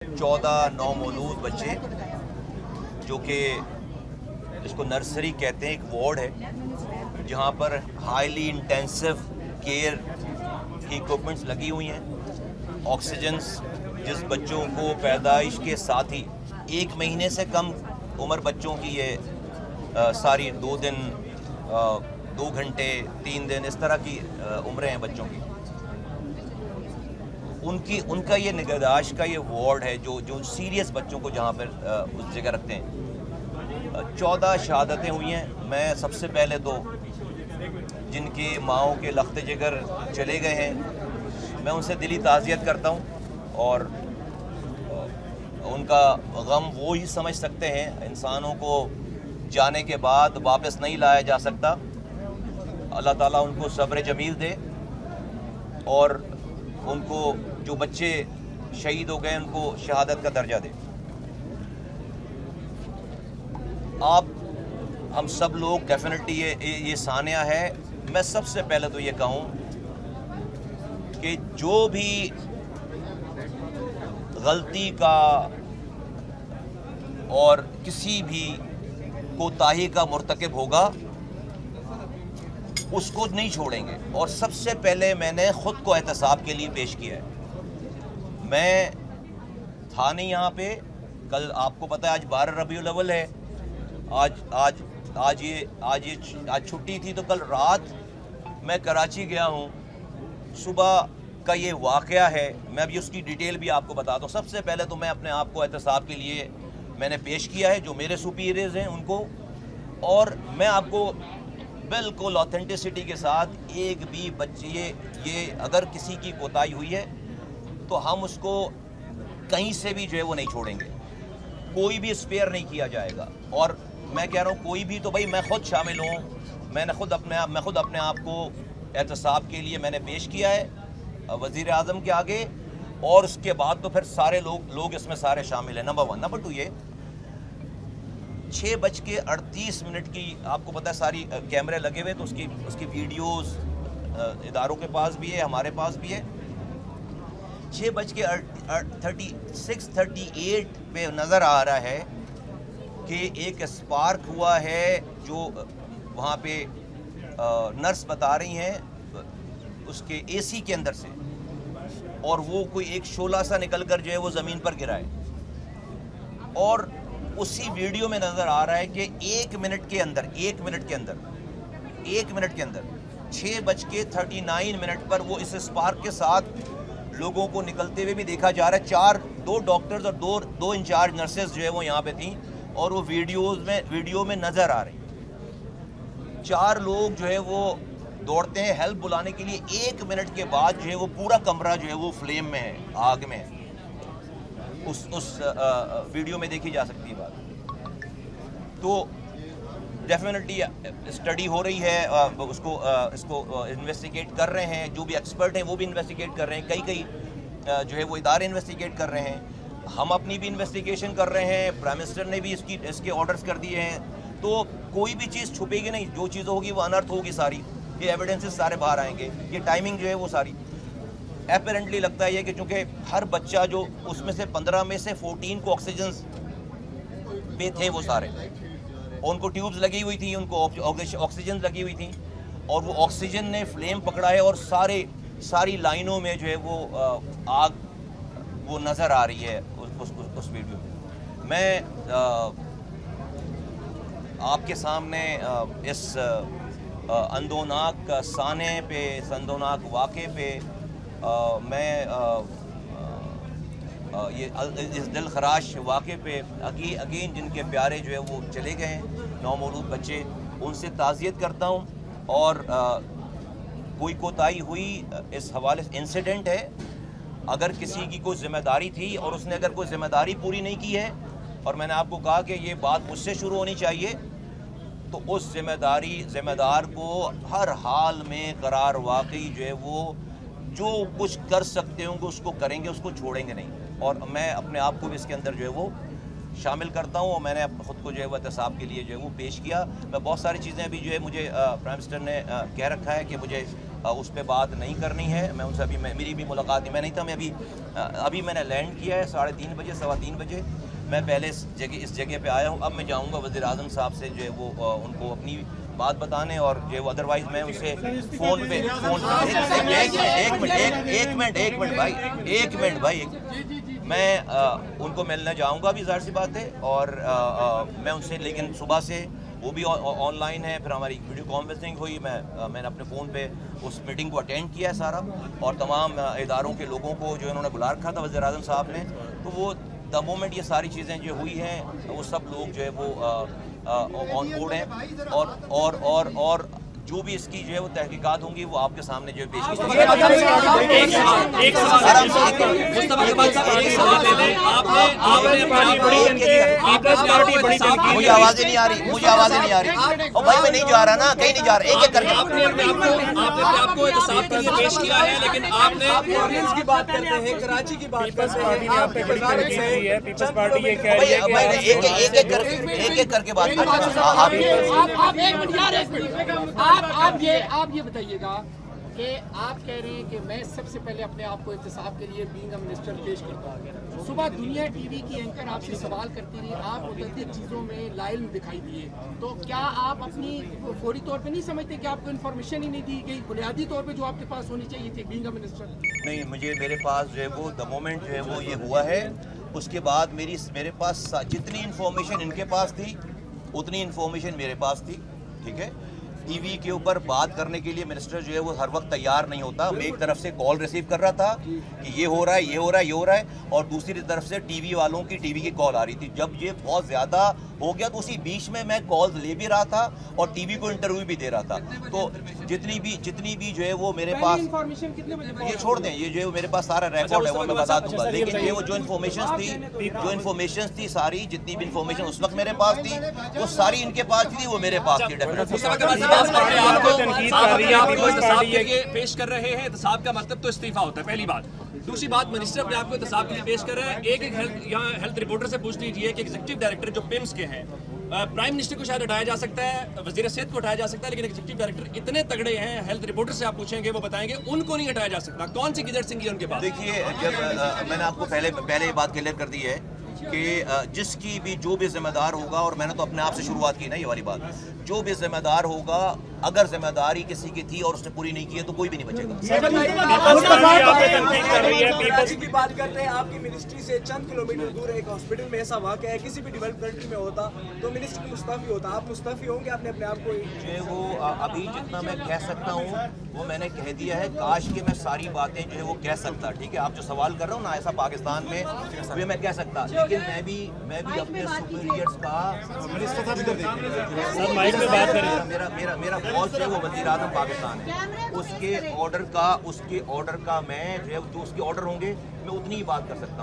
14 नौमौलूद बच्चे जो कि इसको नर्सरी कहते हैं, एक वार्ड है जहाँ पर हाईली इंटेंसिव केयर की इक्विपमेंट्स लगी हुई हैं। ऑक्सीजन्स जिस बच्चों को पैदाइश के साथ ही 1 महीने से कम उम्र बच्चों की ये सारी 2 दिन 2 घंटे 3 दिन इस तरह की उम्रें हैं बच्चों की, उनका ये निगहदाश्त का ये वार्ड है जो सीरियस बच्चों को जहाँ पर उस जगह रखते हैं। 14 शहादतें हुई हैं। मैं सबसे पहले तो जिनकी माओं के लख्त जिगर चले गए हैं मैं उनसे दिली ताज़ियत करता हूँ, और उनका गम वो ही समझ सकते हैं। इंसानों को जाने के बाद वापस नहीं लाया जा सकता। अल्लाह ताला उनको सब्र जमील दे, और उनको जो बच्चे शहीद हो गए उनको शहादत का दर्जा दे। हम सब लोग डेफिनेटली ये सानिया है। मैं सबसे पहले तो ये कहूँ कि जो भी गलती का और किसी भी कोताही का मुर्तकिब होगा उसको नहीं छोड़ेंगे। और सबसे पहले मैंने ख़ुद को एहतसाब के लिए पेश किया है। मैं था नहीं यहाँ पे। कल आपको पता है आज 12 रबीउल अव्वल है। आज छुट्टी थी, तो कल रात मैं कराची गया हूँ। सुबह का ये वाक़या है। मैं अभी उसकी डिटेल भी आपको बताता हूँ। सबसे पहले तो मैं अपने आप को एहतसाब के लिए मैंने पेश किया है जो मेरे सुपीरियर्स हैं उनको, और मैं आपको बिल्कुल ऑथेंटिसिटी के साथ एक भी बच्चे ये अगर किसी की कोताही हुई है तो हम उसको कहीं से भी जो है वो नहीं छोड़ेंगे। कोई भी स्पेयर नहीं किया जाएगा। और मैं कह रहा हूँ कोई भी, तो भाई मैं ख़ुद शामिल हूँ। मैं खुद अपने आप को एहतसाब के लिए मैंने पेश किया है वज़ीर आज़म के आगे, और उसके बाद तो फिर सारे लोग इसमें सारे शामिल हैं। नंबर 1। नंबर 2 ये 6:38 की आपको पता है सारी कैमरे लगे हुए, तो उसकी वीडियोस इदारों के पास भी है, हमारे पास भी है। 6:38 पे नज़र आ रहा है कि एक स्पार्क हुआ है जो वहाँ पे नर्स बता रही हैं उसके एसी के अंदर से, और वो कोई एक शोला सा निकल कर जो है वो ज़मीन पर गिरा है। और उसी वीडियो में नज़र आ रहा है कि 1 मिनट के अंदर 6:39 पर वो इस स्पार्क के साथ लोगों को निकलते हुए भी देखा जा रहा है। 2 डॉक्टर्स और दो इंचार्ज नर्सेज जो है वो यहाँ पे थी, और वो वीडियो में नज़र आ रही। 4 लोग जो है वो दौड़ते हैं हेल्प बुलाने के लिए। 1 मिनट के बाद जो है वो पूरा कमरा जो है वो फ्लेम में है, आग में है। उस वीडियो में देखी जा सकती है बात। तो डेफिनेटली स्टडी हो रही है, इसको इन्वेस्टिगेट कर रहे हैं। जो भी एक्सपर्ट हैं वो भी इन्वेस्टिगेट कर रहे हैं। कई जो है वो इदारे इन्वेस्टिगेट कर रहे हैं। हम अपनी भी इन्वेस्टिगेशन कर रहे हैं। प्राइम मिनिस्टर ने भी इसके ऑर्डर्स कर दिए हैं। तो कोई भी चीज़ छुपेगी नहीं। जो चीज़ होगी वो अनर्थ होगी सारी। ये एविडेंसेस सारे बाहर आएंगे। ये टाइमिंग जो है वो सारी एपरेंटली लगता है ये कि चूँकि हर बच्चा जो उसमें से 15 में से 14 को ऑक्सीजन पे थे वो सारे, उनको ट्यूब्स लगी हुई थी, उनको ऑक्सीजन लगी हुई थी, और वो ऑक्सीजन ने फ्लेम पकड़ा है, और सारी लाइनों में जो है वो आग वो नज़र आ रही है उस वीडियो में। मैं आपके सामने इस अंदोनाक साने पे, इस अंदोनाक वाक़े पे मैं इस दिल खराश वाक़े पे अगेन जिनके प्यारे जो है वो चले गए हैं, नौमौलूद बच्चे, उनसे ताज़ियत करता हूँ। और कोई कोताही हुई इस हवाले से इंसिडेंट है। अगर किसी की कोई ज़िम्मेदारी थी और उसने अगर कोई ज़िम्मेदारी पूरी नहीं की है, और मैंने आपको कहा कि ये बात मुझसे शुरू होनी चाहिए, तो उस ज़िम्मेदार को हर हाल में करार वाकई जो है वो जो कुछ कर सकते होंगे उसको करेंगे, उसको छोड़ेंगे नहीं। और मैं अपने आप को भी इसके अंदर जो है वो शामिल करता हूँ, और मैंने ख़ुद को जो है वो एहतसाब के लिए जो है वो पेश किया। मैं बहुत सारी चीज़ें अभी जो है मुझे प्राइम मिनिस्टर ने कह रखा है कि मुझे اس پہ بات نہیں کرنی ہے. میں ان سے ابھی میری بھی ملاقات نہیں، میں نہیں تھا، میں ابھی میں نے لینڈ کیا ہے 3:30 بجے 3:15 بجے. میں پہلے اس جگہ پہ آیا ہوں. اب میں جاؤں گا وزیر اعظم صاحب سے جو ہے وہ ان کو اپنی بات بتانے، اور جو ہے وہ ادروائز میں اسے فون پہ ایک منٹ بھائی میں ان کو ملنے جاؤں گا بھی، ظاہر سی بات ہے. اور میں ان سے لیکن صبح سے وہ بھی آن لائن ہے، پھر ہماری ویڈیو کانفرنسنگ ہوئی. میں نے اپنے فون پہ اس میٹنگ کو اٹینڈ کیا ہے سارا، اور تمام اداروں کے لوگوں کو جو انہوں نے بلا رکھا تھا وزیر اعظم صاحب نے. تو وہ دا مومنٹ یہ ساری چیزیں جو ہوئی ہیں وہ سب لوگ جو ہے وہ آن بورڈ ہیں، اور جو بھی اس کی جو ہے وہ تحقیقات ہوں گی وہ آپ کے سامنے جو ہے پیش کی جائے گی. مجھے آوازیں نہیں آ رہی اور بھائی میں نہیں جا رہا نا، کہیں نہیں جا رہا. ایک ایک کر کے آپ کو احتساب کے لیے پیش کیا ہے، لیکن آپ نے آڈینس کی بات کرتے ہیں، کراچی کی بات کرتے ہیں. پیپلز پارٹی یہ کہہ رہی ہے کہ ایک ایک کر کے بات کریں. آپ یہ بتائیے گا کہ آپ کہہ رہے ہیں کہ میں سب سے پہلے اپنے آپ کو احتساب کے لیے بینگ اے منسٹر پیش کرتا ہوں. صبح دنیا ٹی وی کی اینکر آپ سے سوال کرتی رہی، آپ متعدد چیزوں میں لائل دکھائی دیے، تو کیا آپ اپنی فوری طور پہ نہیں سمجھتے کہ آپ کو انفارمیشن ہی نہیں دی گئی بنیادی طور پہ جو آپ کے پاس ہونی چاہیے تھی بینگ اے منسٹر؟ نہیں، میرے پاس جو ہے وہ دا مومنٹ جو ہے وہ یہ ہوا ہے، اس کے بعد میرے پاس جتنی انفارمیشن ان کے پاس تھی اتنی انفارمیشن میرے پاس تھی. ٹھیک ہے، ٹی وی کے اوپر بات کرنے کے لیے منسٹر جو ہے وہ ہر وقت تیار نہیں ہوتا. میں ایک طرف سے کال ریسیو کر رہا تھا کہ یہ ہو رہا ہے، اور دوسری طرف سے ٹی وی والوں کی ٹی وی کی کال آ رہی تھی. جب یہ بہت زیادہ ہو گیا تو اسی بیچ میں کالز لے بھی رہا تھا اور ٹی وی کو انٹرویو بھی دے رہا تھا. تو جتنی بھی جو ہے وہ میرے پاس، یہ چھوڑ دیں، یہ جو ہے میرے پاس سارا ریکارڈ ہے وہ میں بتا دوں گا. لیکن یہ وہ جو انفارمیشنز تھی ساری جتنی بھی انفارمیشن اس وقت میرے پاس تھی وہ ساری ان کے پاس تھی، وہ میرے پاس تھی. پیش کر رہے ہیں، احتساب کا مطلب تو استعفیٰ ہوتا ہے، پہلی بات. دوسری بات، منسٹر اپنے آپ کو احتساب کے لیے پیش کر رہے ہیں. ایک یہاں ہیلتھ رپورٹر سے پوچھ لیجیے کہ ایگزیکٹو ڈائریکٹر جو پیمز کے ہیں، پرائم منسٹر کو شاید ہٹایا جا سکتا ہے، وزیر صحت کو ہٹایا جا سکتا ہے، لیکن ایگزیکٹو ڈائریکٹر اتنے تگڑے ہیں، ہیلتھ رپورٹر سے آپ پوچھیں گے وہ بتائیں گے ان کو نہیں ہٹایا جا سکتا. کون سی گیزر سنگھ ہے ان کے پاس؟ دیکھیے، جب میں نے آپ کو پہلے یہ بات کلیئر کر دی ہے کہ جس کی بھی جو بھی ذمہ دار ہوگا، اور میں نے تو اپنے آپ سے شروعات کی نا یہ والی بات، جو بھی ذمہ دار ہوگا اگر ذمہ داری کسی کی تھی اور اس نے پوری نہیں کی ہے تو کوئی بھی نہیں بچے گا. کراچی کی بات کرتے ہیں، آپ کی منسٹری سے چند کلومیٹر دور ایک ہاسپٹل میں ایسا واقعہ ہے، کسی بھی ڈیولپ کنٹری میں ہوتا تو منسٹر مستعفی ہوتا. آپ مستعفی ہوں گے؟ آپ نے اپنے آپ کو جو وہ ابھی جتنا میں کہہ سکتا ہوں وہ میں نے کہہ دیا ہے. کاش کہ میں ساری باتیں جو ہے وہ کہہ سکتا. ٹھیک ہے، آپ جو سوال کر رہے ہو نا ایسا پاکستان میں وہ میں کہہ سکتا، لیکن میں بھی اپنے سپیریئرز کا میرا باس جو ہے وہ وزیر اعظم پاکستان ہے، اس کے آرڈر کا میں جو ہے جو اس کے آرڈر ہوں گے میں اتنی ہی بات کر سکتا ہوں.